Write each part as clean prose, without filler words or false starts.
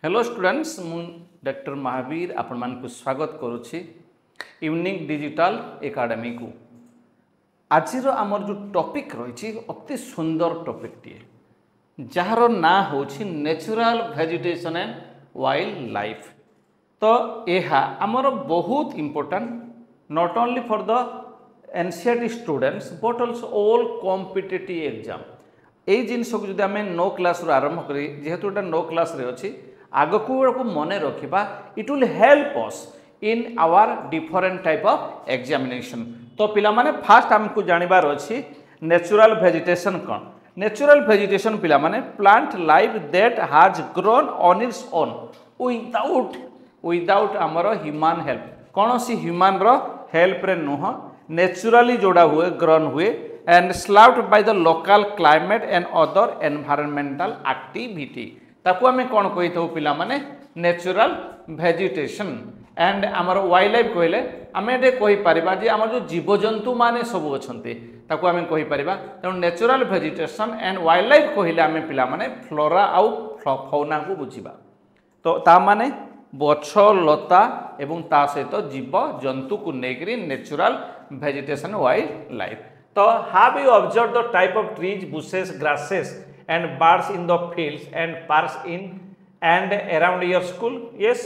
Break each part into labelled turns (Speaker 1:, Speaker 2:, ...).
Speaker 1: Hello students मु doctor Mahavir आपण मान को स्वागत करुछि यूनिक डिजिटल एकेडमी को। आज आमर जो टॉपिक रही अति सुंदर टॉपिक टी जार ना होछि natural vegetation and wildlife. तो यह आमर बहुत important not only for the NCERT students but also all competitive exam. यही जिनस को जब आम 9 क्लास आरंभ करी जेहेतु गोटे 9 क्लास रे अच्छी आग को मन रखा it will help us in our different type of examination. तो पिला माने फास्ट आमको जानिबार अच्छी नेचुरल वेजिटेशन कौन। नेचुरल वेजिटेशन पिला माने plant life that has grown on its own without आमर ह्यूमन हेल्प। कौन सी ह्यूमन रो हेल्प रे नुह नेचुरली जोड़ा हुए ग्रोन हुए and slowed by the local climate and other environmental activity. ताकू आम कौन कही था पिला माने नेचुरल वेजिटेशन एंड आमर वाइल्ड लाइफ कहले आम ये कहीपर जे आम जो जीवजंतु माने सब अच्छे ताकू आम कहीपर। तेणु natural vegetation and wildlife कहले आम पिला माने फ्लोरा आउ फौना को बुझा। तो ता माने गछ लता एवं ता सहित जीव जंतु को लेकर नेचुरल वेजिटेशन वाइल्ड लाइफ। तो have you observe the type of trees bushes grasses and birds in the fields and parks in and around your school? Yes,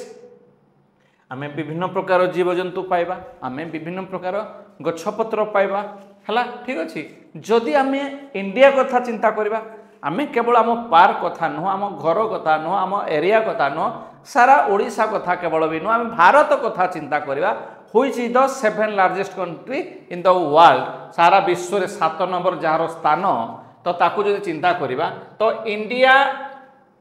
Speaker 1: आमे विभिन्न प्रकार जीवजंतु पाइबा, आमे विभिन्न प्रकार गछपत्र पाइबा हला। ठीक अच्छे जदि आमे इंडिया कथा चिंता करबा आमे केवल आम पार्क कथा नुह आम घर कथा नुह आम एरिया कथा नुह सारा ओडिशा कथा केवल भी नुह आम भारत कथा चिंता करबा which is the 7th largest country in the world. सारा विश्व रे 7 नंबर जार स्थान। तो ताकू जो चिंता करिबा तो India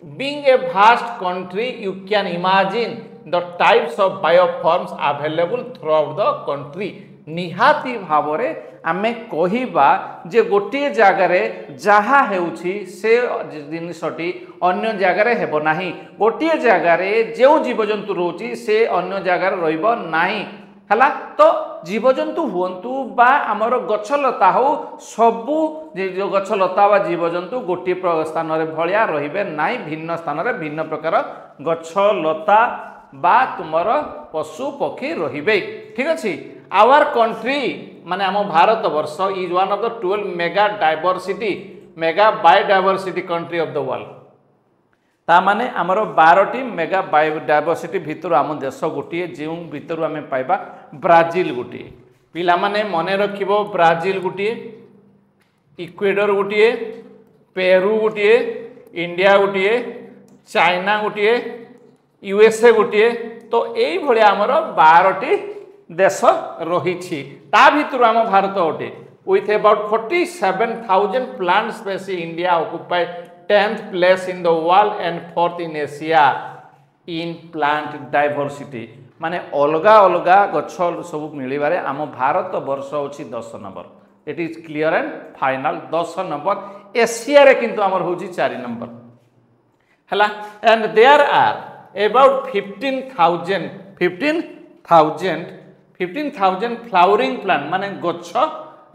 Speaker 1: being a vast country you can imagine the types of bioforms available throughout the country. निहाती भाव रे आमे कहिबा जे गोटे जगार जहा हेउछि से जिनिसटी अन्य जगार हेबो नाही। गोटे जगार जो जीवजंतु रोची से अन्य जगार रहिबो नाही हला। तो जीवजंतु हुंतु बा आमर गछलता हो सबू जो गछलता बा जीवजंतु गोटे स्थान रे भलिया रहिबे नाही। भिन्न स्थान रे भिन्न प्रकार गछलता बा तुमर पशु पक्षी रहिबे। ठीक अछि आवर कंट्री माने आम भारत वर्ष is one of the 12 mega diversity mega biodiversity country of the world. ता माने आमर 12टी मेगा बायोडायवर्सिटी भितर आम देश गोटे जो भितर आम पाइबा ब्राजिल गोटे पिला माने मने रखिबो ब्राजिल गोटे इक्वेडर गोटे पेरू गोटे इंडिया गोटे चाइना गोटे यूएसए गोटे। तो यही भाया आमर 12टी देश रही ता भितर आम भारत गोटे with about 47,000 plant species India occupy 10th place in the world and 4th in Asia in plant diversity। माने अलगा अलगा गछ सब मिलबारे आम भारत वर्ष होछि 10 number. It is clear and final 10 number. Asia रे किंतु आमर होछि 4 नंबर हला। And there are about 15,000 flowering plant माने गछ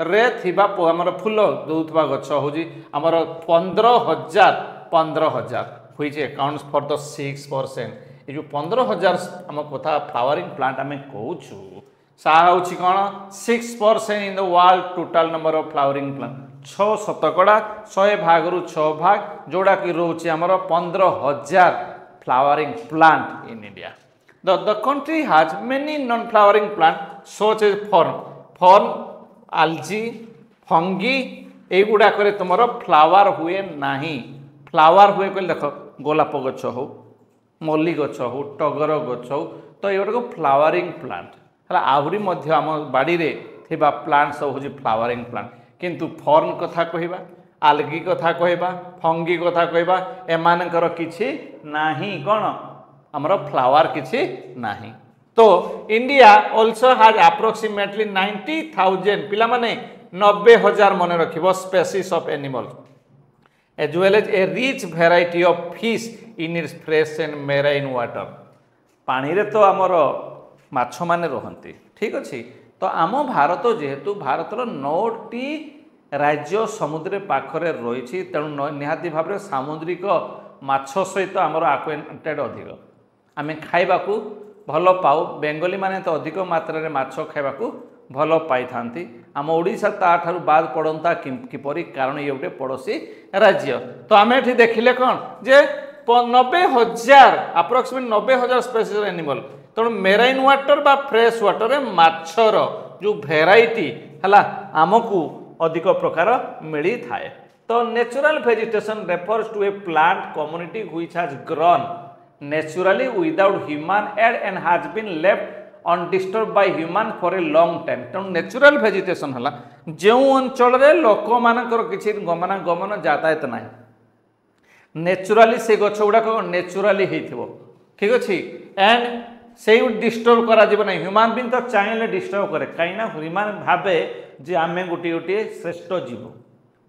Speaker 1: रे थिबा हमर फूल दउथबा गछ होजी हमर 15,000 व्हिच अकाउंट्स फॉर द 6%। ए जो 15,000 हम कथा फ्लावरिंग प्लांट हमें कहूछु सा होछि कोन 6% in the world total number of flowering plant. 6 शतकड़ा 100 भाग रु 6 भाग जोड़ा कि रोछि हमर 15,000 flowering plant in India. The country has many non flowering plant such as fern algae fungi एगुड़ा करे तुम फ्लावर हुए नाही। फ्लावर हुए कहले देख गोलाप गछ हो मल्ली गछ हो टगर गछ हो तो ये को फ्लावरिंग प्लांट है। आहरी मध्य आम बाड़ी रे थिबा प्लांट सब हो फ्लावरिंग प्लांट किंतु फर्न कथा कहबा आलगी कथा कहबा फंगी कथा कहबा एमानकर किछि नाही कोन हमर फ्लावर किछि नाही। तो इंडिया ऑल्सो हैज अप्रोक्सीमेटली 90,000 पिला माने 90,000 मन रखिबो species of animals as well as a rich variety of fish in its fresh and marine water. पानी रे तो आमर माछ माने रहंती। ठीक अछि तो आम भारत जेहेतु भारतर 9टी राज्य समुद्र पाखरे रही तेणु निहाती भाव सामुद्रिक माछ सहित आमर आक्वेंटेड अधिक आम खाइबा भल पाऊ बेंगली माने तो अधिक मात्रा रे माछ खाइबा भल पाई थांती आम ओडिशा ताठारु बाद पड़ता किपरि कारण ये गोटे पड़ोसी राज्य तो आम एठी देखिले कौन जे 90,000 अप्रोक्सीमेट 90,000 स्पेसीज एनिमल तेणु मेराइन वाटर बा फ्रेश वाटर माछर जो भेराइटी है आमको अधिक प्रकार मिली थाए तो natural vegetation refers to a plant community which has grown naturally without human aid and has been left undisturbed by human for a long time तेणु नेचुरल वेजिटेशन है जो अंचल लोक मानकर किसी गमनागमन यातायात ना नेचुराली से गछ गुड़ाक नेचुराली ठीक अच्छे एंड से डिस्टर्ब करा ना ह्यूमन बीइंग तो चाहिए डिस्टर्ब करे कहीं ह्यूमन भावे जे आम गोटे गोटे श्रेष्ठ जीव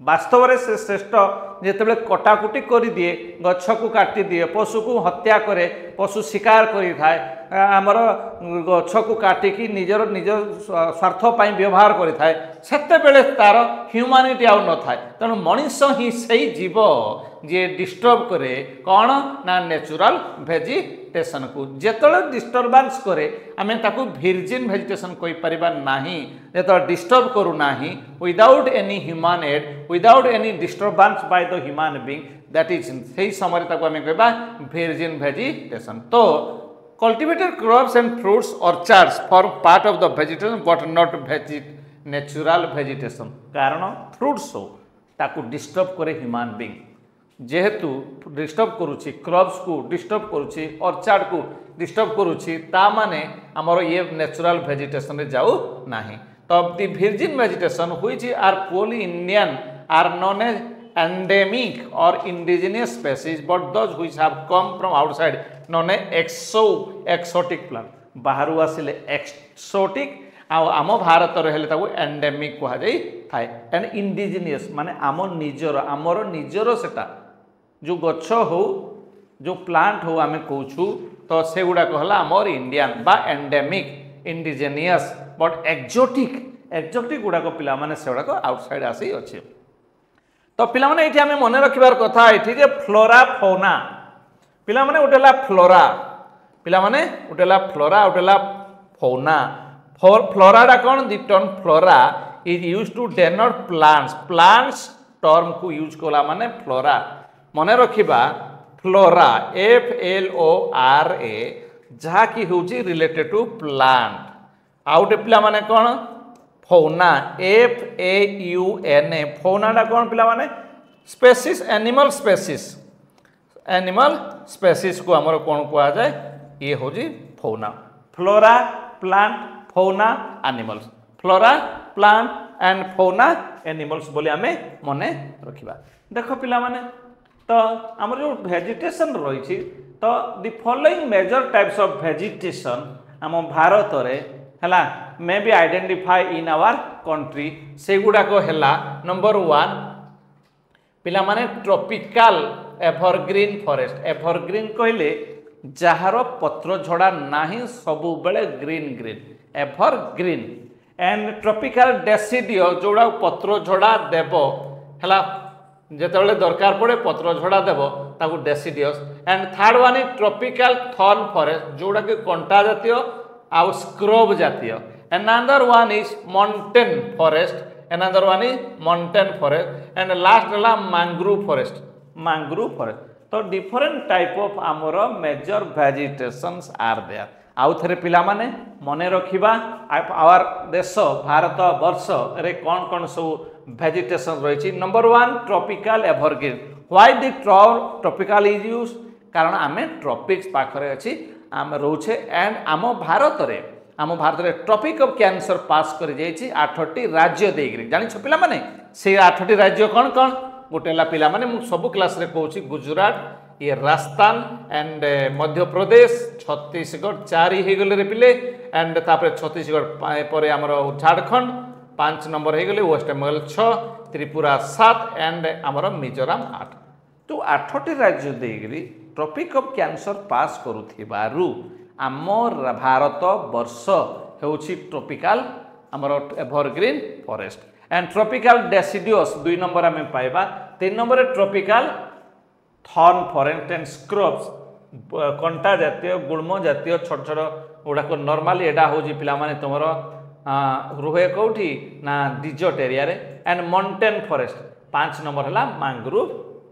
Speaker 1: वास्तव में से श्रेष्ठ जिते कटाकुटी कर दिए गछ को काटी दिए पशु को हत्या करे पशु शिकार करी थाए आमर गछ को काटिकी निजर निज स्वार्थ व्यवहार करी थाए सेते बेले तार ह्यूमानिटी आउ न थाए तेणु मनीष ही सही जीव जी डिस्टर्ब करे कौन ना नेचुरल वेजिटेशन को जेतले डिस्टर्बांस करे आमे ताकू वर्जिन वेजिटेशन कोई परिबा नाही जेतले डिस्टर्ब करू नाही without any human aid without any disturbance by the human being that is सही समय ताकू आमे कहबा वर्जिन वेजिटेशन तो cultivated crops and fruits orchards form part of the vegetation but not natural vegetation कारण fruits हो ताकू डिस्टर्ब करे ह्यूमन बीइंग जेहेतु डिस्टर्ब करुच्ची क्रॉप्स को डिस्टर्ब करुच्ची ऑर्चार्ड को डिस्टर्ब करुच्ची ता माने हमर ये नेचुरल वेजिटेशन रे जाऊ नाही तो the virgin vegetation which are पोली Indian are known as endemic or indigenous species but those which have come from outside known as exotic plant Bahru आसिले exotic आम भारत हेले ताकू एंडेमिक कहा जाई थाए एंड इंडिजिनियस माने आम निजर आमर निजर सेटा जो गछ हो जो प्लांट हो आमे कहूँ तो से गुड़ा कहला आमर इंडियन बा एंडेमिक इंडिजिनियस बट एक्जोटिक गुड़ाक पिला माने से गुड़ाक आउटसाइड आसी अच्छे तो पिला माने एठी आमे मने रखिबार कथा एठी जे फ्लोरा फौना पिला माने उटेला फ्लोरा पिला माने उटेला फ्लोरा उटेला फौना फ्लोरा डा कोन the term flora is used to denote plants term को यूज कोला माने फ्लोरा मने रखिबा फ्लोरा FLORA जहा कि होची रिलेटेड टू प्लांट आउटे पिला माने कोन फौना FAUNA फौना डा कौन पिला माने स्पेसीज एनिमल स्पेसीज को हमर कौन कहा जाए ये हो जी fauna flora plant fauna animals flora plant and fauna animals बोली आमे मने रखिबा देखो पिला माने तो हमर जो वेजिटेशन रही तो the following major types of vegetation हम भारत रे हला may be identified in our country से गुड़ाक है नंबर 1 पिला माने ट्रॉपिकल एवरग्रीन फॉरेस्ट एवरग्रीन कहले जार पत्र झड़ा नाही सबु बेले green evergreen and tropical deciduous जोड़ा पत्र झड़ा देव है जिते दरकार पड़े पत्र झड़ा देव ताकू deciduous and third one is tropical thorn forest जोड़ा कि कंटा जातीय आउ स्क्रब जातीय another one is mountain forest another one is mountain forest and last la mangrove forest तो different type of amor major vegetations are there आउ थरे पिला माने मने रखिबा आवर देश भारत वर्ष रे कौन कौन सब वेजिटेशन रही number 1 tropical evergreen why the tropical is use कारण आमे ट्रॉपिक्स पाखरे अछि आम रोचे एंड आम भारत रे ट्रॉपिक ऑफ कैंसर पास कर जाइए 8टी राज्य देकरी जानी पिला माने से 8टी राज्य कौन कौन गोटेला पिला माने मु सब क्लास रे कहूँ गुजरात ये राजस्थान एंड मध्य प्रदेश छत्तीसगढ़ 4 ही गले रे पिले एंड तापर छत्तीसगढ़ पर आमर झारखंड 5 नंबर हो गले वेस्ट बंगाल 6 त्रिपुरा 7 एंड आमर मिजोराम 8 तो 8टी राज्य देकरी ट्रॉपिक ऑफ कैंसर पास करुथिबारु आमर भारत वर्ष होउछि ट्रॉपिकल आमर evergreen forest and tropical deciduous 2 number आमे पाइबा 3 number tropical thorn forest and scrubs कंटा जातीय गुल्म जातीय छोट छोट गुड़ाक नॉर्मली एटा हूँ पिला माने तुमर रुहे कौटी ना डिजर्ट एरिया रे एंड माउंटेन फॉरेस्ट 5 नंबर है मैंग्रोव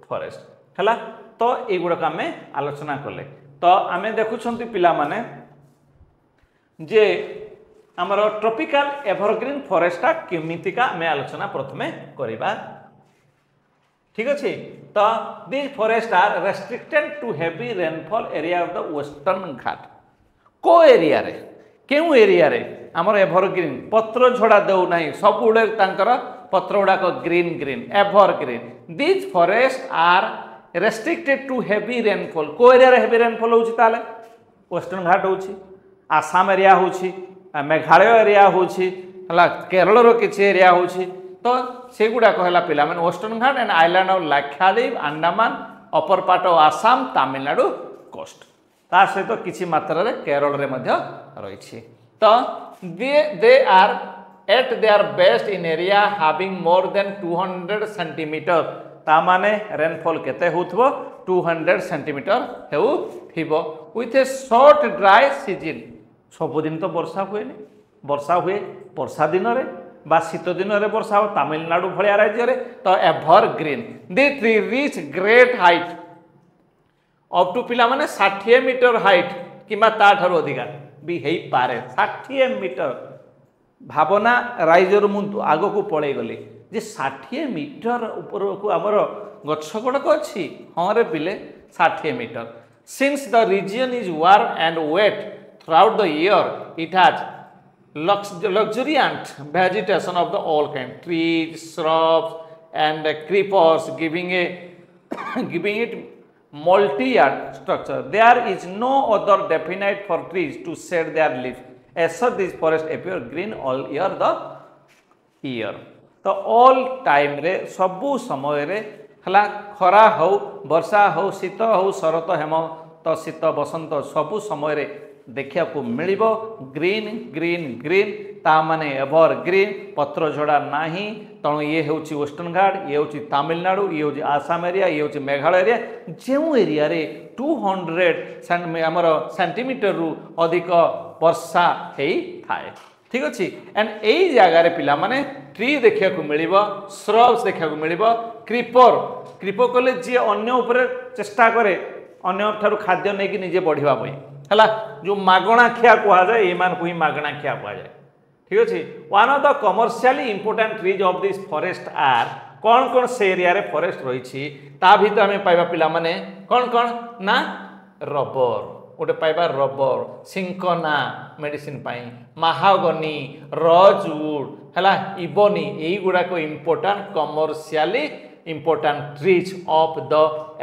Speaker 1: फॉरेस्ट है तो युड़ाक आम आलोचना कले तो आम देखुं पिला माने जे आमर ट्रॉपिकल एवरग्रीन फॉरेस्टा केमितिका आम आलोचना प्रथमे करिबा ठीक अच्छे तो this forest are restricted to heavy rainfall area of the Western Ghat को एरिया रे केउ एरिया रे आमर एवरग्रीन पत्र झड़ा देउ नाही सब गुडे तांकर पत्र गुड़ाक green green evergreen this forest are restricted to heavy rainfall को एरिया रे हेवी रेनफॉल होउची ताले वेस्टर्न घाट होउची आसाम एरिया होउची मेघालय एरिया होउची हला केरल रो किछि एरिया होउची तो से गुड़ाक है पिला माने Western Ghat and island of Lakshadweep Andaman upper part of Assam Tamil Nadu coast ता सहित तो किछि मात्रा रे केरल रे मध्य रही तो they are at their best in area having more than 200 centimetre ता माने रेनफॉल केते होथबो 200 सेंटीमीटर हेउथिबो with a short dry season सब दिन तो वर्षा हुए वर्षा हुए वर्षा दिन रे बा शीत दिन रे वर्षा हो तमिलनाडु भलिया राज्य रे तो evergreen the tree reach great height up to पिला माने 60 मीटर हाइट किमा ता ठारो अधिका भी हेई पारे 60 मीटर भावना राइजर मु आगो को पळै गली जे 60 मीटर ऊपर को हमर गछ गुडक अछि हां रे पिले 60 metre since the reason is warm and wet through the year it has luxuriant vegetation of the all kind trees shrubs and creepers giving it multi-year structure there is no other definite for trees to shed their leaves as such this forest appear green all year the year तो all time रे सबु समय रे हला खरा हो वर्षा हो शीत हो शरत हेमंत शीत बसंत सबु समय रे देखा को मिलिबो ग्रीन ग्रीन ग्रीन ता माने एवर ग्रीन पत्र झड़ा नाही तणु ये होची वेस्टर्न घाट ये होची तमिलनाडु ये होची आसाम एरिया ये होची मेघालय एरिया जेउ एरिया रे 200 हमर सेंटीमीटर रु अधिक वर्षा हेई थाए ठीक अछि एंड एई जगह रे पिला माने ट्री देखा को मिलिबो श्रब्स देखा को मिलिबो क्रीपर क्रीपर कले जे अन्य ऊपर चेष्टा करे अन्य ठारू खाद्य नै कि निजे बढ़िबा पई हला जो मागणा खिया कहा जाए ये मान को ही मागणा खिया कहा जाए ठीक अच्छे one of the commercially important trees of this forest are कौन कौन से एरिया रे फॉरेस्ट रही ता भीतर हमें पाइबा पिला माने कौन कौन ना रबर गोटे पाइबा रबर सिंकना मेडिसिन पाई महागनी रजवुड हला इबोनी एई गुडा को important commercially important trees of the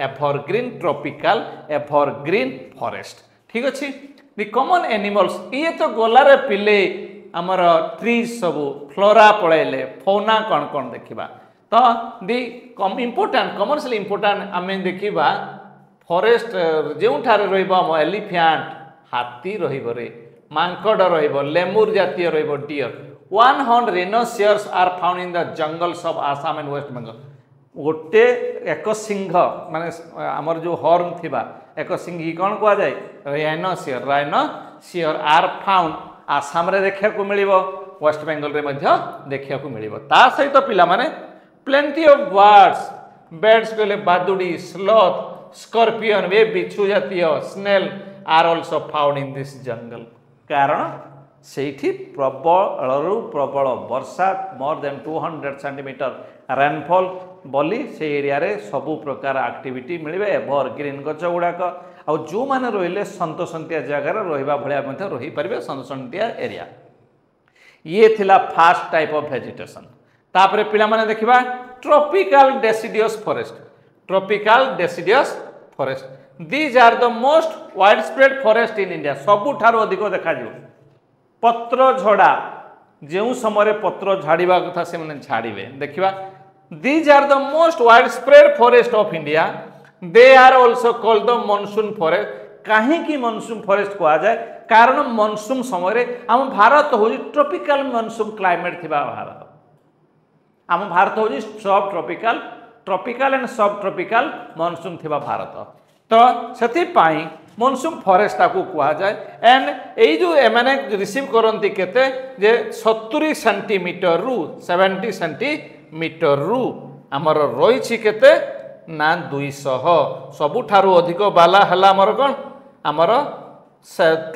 Speaker 1: evergreen tropical evergreen forest ठीक अच्छे दि कॉमन एनिमल्स ये तो गलारे पिले आमर ट्रीज सब फ्लोरा पळैले फौना कौन कौन देखिबा तो दि इंपोर्टेंट कमर्शियल इंपोर्टेंट आम देखिबा फॉरेस्ट जो रहिबो एलिफेंट हाथी रहिबो रे मांकड़ रहिबो लेमुर जातीय रहिबो deer 100 rhinoceros are found in the jungles of Assam and West Bengal गोटे एक सिंह माने आमर जो हॉर्न थिबा एक सिंह कौन कह जाए राइनोसियर आर फाउंड आसाम रे देखा को मिलिबो वेस्ट बेंगल रे मध्य देखा को मिलिबो ता सहित पिला माने प्लेंटी ऑफ बर्ड्स बर्ड्स कहले बादुड़ी स्लॉथ स्कॉर्पियन वे बिच्छू जातीय snail are also found in this jungle कारण सेठी प्रबल प्रबल वर्षा मोर देन 200 सेंटीमीटर रेनफॉल बोली से एरिया रे सबु प्रकार एक्टिविटी मिलबे एवर ग्रीन गछ गुड़ाक आ जो माने रहिले संतोषंतिया जगह रहिबा भलिया मध्ये रही परिबे संतोषंतिया एरिया ये थिला फास्ट टाइप ऑफ वेजिटेशन तापरे पिला माने देखिबा tropical deciduous forest these are the most widespread forest in India सबु ठारो अधिक देखा जो पत्र झड़ा जो समय पत्र झाड़िबा कथा से माने झाड़िबे देखिबा these are the most widespread forest of India they are also called the monsoon forest कहीं की मॉनसून फॉरेस्ट कहा जाए कारण मॉनसून समय आम भारत हूँ ट्रॉपिकल मॉनसून क्लाइमेट थिबा भारत आम भारत हूँ सब ट्रॉपिकल ट्रॉपिकल एंड सब ट्रॉपिकल मॉनसून थिबा भारत तो सेति पाई मॉनसून फॉरेस्ट ताकू कहा जाए एंड एई जो एमाने रिसीव करंती केते जे 70 सेंटीमीटर रु 70 सेंटीमीटर रु हमर रही केते ना 200 सबुठारु अधिक बाला हला हमर कोन हमर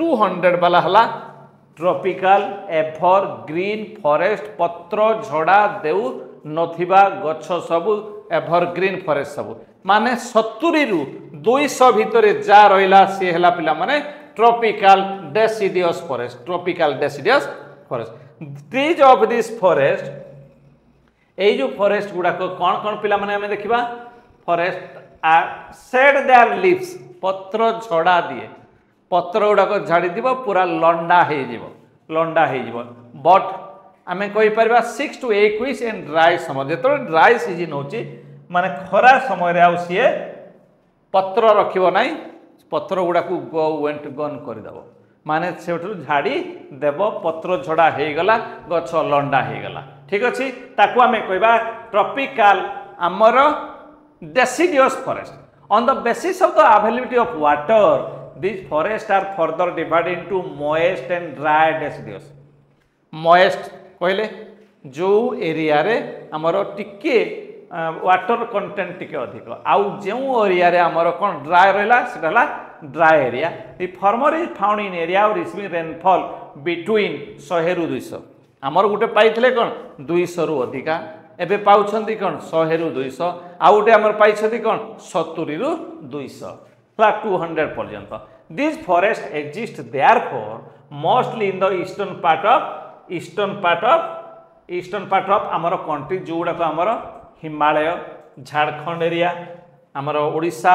Speaker 1: 200 बाला हला ट्रॉपिकल एभर ग्रीन फॉरेस्ट पत्र झड़ा देउ नथिबा गछ सबु एभर ग्रीन फॉरेस्ट सबु माने 70 रु 200 भितर जा रहिला से हला पिला माने tropical deciduous forest trees of this forest एई जो फॉरेस्ट गुडा को कौन पिला माने हमें देखिबा फॉरेस्ट शेड देयर लीव्स पत्र झड़ा दिए पत्र गुडा को झाड़ी दिबो पूरा लंडा हे जीवो बट आमे कहि परबा 6 to 8 weeks एंड ड्राई समय जेतो ड्राई सीजन होची माने खरा समय रे आउ सिए पत्र रखिबो नाही पत्र गुडा को गो वेंट गन कर देबो माने सेठु झाड़ी देबो पत्र झड़ा हे गला गछ लंडा हे गला ठीक अछि ताकू आमे कहबा ट्रॉपिकल हमर deciduous forest on the basis of the availability of water these forests are further divided into moist and dry deciduous moist कहले जो एरिया रे हमर टिके वाटर कंटेंट टिके अधिक आउ जो एरिया रे हमर कोन ड्राई रहला सेटा हला dry area the farmer is found in area और रिसीविंग रेनफॉल बिटवीन 100 रु 200 हमर गुटे पाइथिले कोन 200 रु अधिका एबे पाउछंती कोन 100 रु 200 आउ गुटे हमर पाइछंती कोन 70 रु 200 ला 200 पर्यंत this forest exist therefore mostly in the eastern part of हमर कंट्री जोडा को हमर हिमालय झारखंड एरिया हमर ओडिशा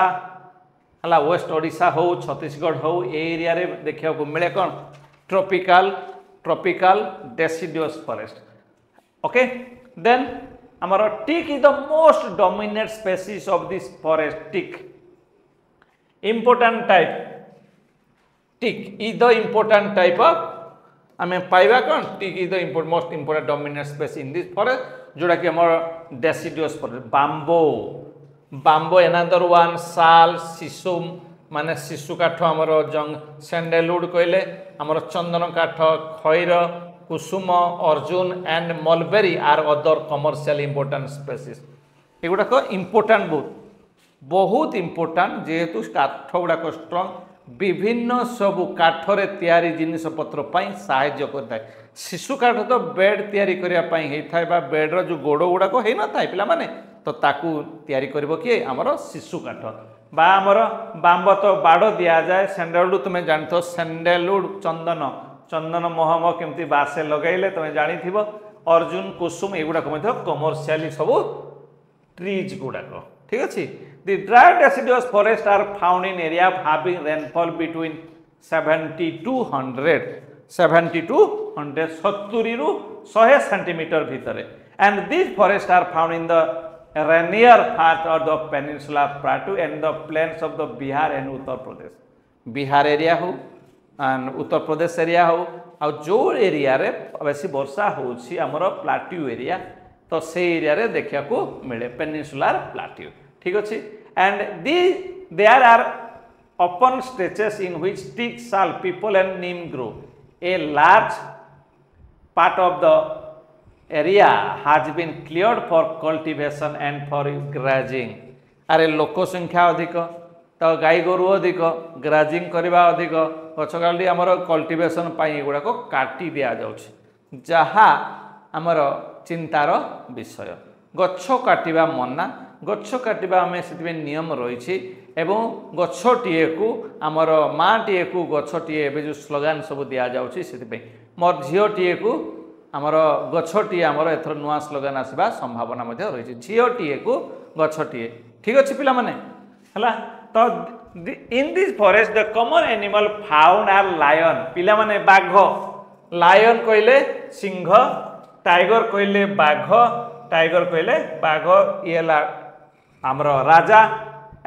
Speaker 1: हला वेस्ट ओडिशा हो छत्तीसगढ़ हो एरिया रे देखिया को मिले कोन tropical deciduous forest okay then हमर teak is the most dominant species of this forest teak important type teak is the important type of आमे पाइबा कोन teak is the most important dominant species in this forest जोड़ा कि हमर deciduous forest bamboo another one साल शिशुम माने शिशु काठ हमर जंग सैंडलवुड कहले हमर चंदन काठ खैर कुसुम अर्जुन and mulberry are other commercial important species एगुडा को इंपोर्टेंट बहुत इंपोर्टेंट जेहेतु काठ गुड़ाक स्ट्रंग विभिन्न सबु काठरे तैयारी जिनिस पत्र पई सहाय्य करता शिशु काठ तो बेड तैयारी करिया पई हेथाय बा बेड रो जो गोड़ गुड़ाक हे न थाय पिला माने तो ताकू तैयारी करबो कि हमर शिशु काठ बा हमर बांब तो बाड़ दिया जाए सैंडलवुड तुम जानथो सैंडलवुड चंदन महम केमती बासे लगाइले तुम जानी थिबो अर्जुन कुसुम एगुडा को मध्य कमर्शियली सब ट्रीज गुड़ाक ठीक अच्छे the dry deciduous forest are found in area having rainfall between 70 to 100 70 रु 100 सेंटीमीटर भितर and this forest are found in the rainier part of the peninsula plateau and the plains of the Bihar and Uttar Pradesh Bihar area हो and Uttar Pradesh area हो आ जो area रे बेसी वर्षा होछि हमर plateau area तो से एरिया रे देखिया को मिले पेनिनसुलर प्लाट्यू ठीक अछि and there are open stretches in which thick sal people and neem grow a large part of the area has been cleared for cultivation and for grazing अरे लोक संख्या अधिक तो गाई गोरु अधिक ग्राजिंग करवा अधिक गछ काटी आमर कल्टिवेशन पाई एगुड़ा को काटी दिया जाउछि जहा आमर चिंतार विषय गछ काटिबा मना गछ काटिबा आमे सेतिबे नियम रहिछि एवं गछटिए को आमर माटिए को गछटिए एबे जो स्लोगान सब दिया जाउछि सेतिबे मोर झियोटिए को आमर गछटिए आमर एथर नुआ स्लोगान आसीबा संभावना मध्ये रहिछि झियोटिए को गछटिए ठीक अछि पिला माने हला तो in this forest the common animal found are lion पिला माने बाघ लायन कहले सिंह टाइगर कहले बाघ टाइगर कहले बाघ येला आमर राजा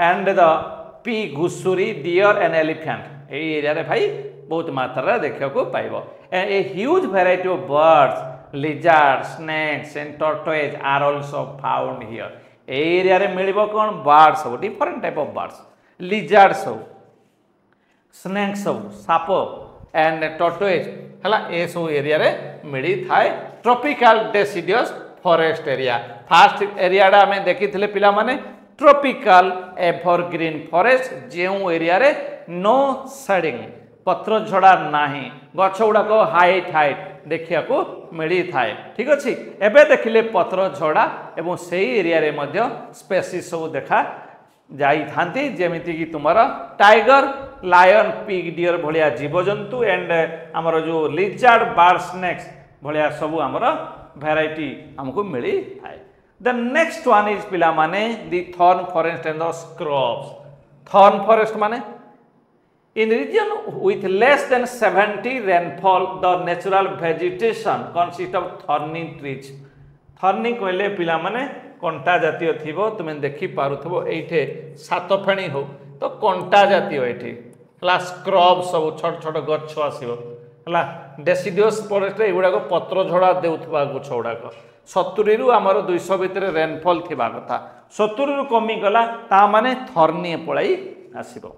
Speaker 1: एंड द पी घुसुरी डियर एंड एलिफेंट ए एरिया रे भाई बहुत मात्रा देखा को पाइबो a huge variety of birds lizard snakes and tortoise are also found here area रे मिलिबो कोन बर्ड सब different type of birds lizard सब स्नेक सब साप एंड टर्टोइज हला ए सब एरिया रे मिली थाए tropical deciduous forest area first area डा हमें देखिथिले पिला माने ट्रॉपिकल एवरग्रीन फॉरेस्ट जेउ एरिया रे नो शेडिंग पत्र झड़ा नाही गछ गुडा को हाइट हाइट देखिया को मिली थाए ठीक अछि एबे देखिले पत्र झड़ा एवं सेही एरिया रे मध्य स्पेसीज सब देखा जाई थांती जेमिति कि तुमरा टाइगर लायन पिग डियर भलिया जीवजंतु एंड हमर जो लिजार्ड बर्ड स्नेक्स भलिया सब हमर वैरायटी हमको मिली थाए द नेक्स्ट वन इज पिला माने the thorn forest and the scrubs thorn forest माने in region with less than 70 rainfall the natural vegetation consists of thorny trees thorny कहले पिला माने कंटा जातीय थिबो तुमे देखि पारुथबो एठे सात फेणी हो तो कंटा जातीय एठे हला स्क्रब सब छोट छोट गछ आसीबो हला डेसिडियस फॉरेस्ट एगुडा को पत्र झड़ा देउथबा गछ उडाक 70 रु हमर 200 भितर रेनफॉल थिबा कथा 70 रु कमी गला ता माने थर्नी पळाई आसीबो।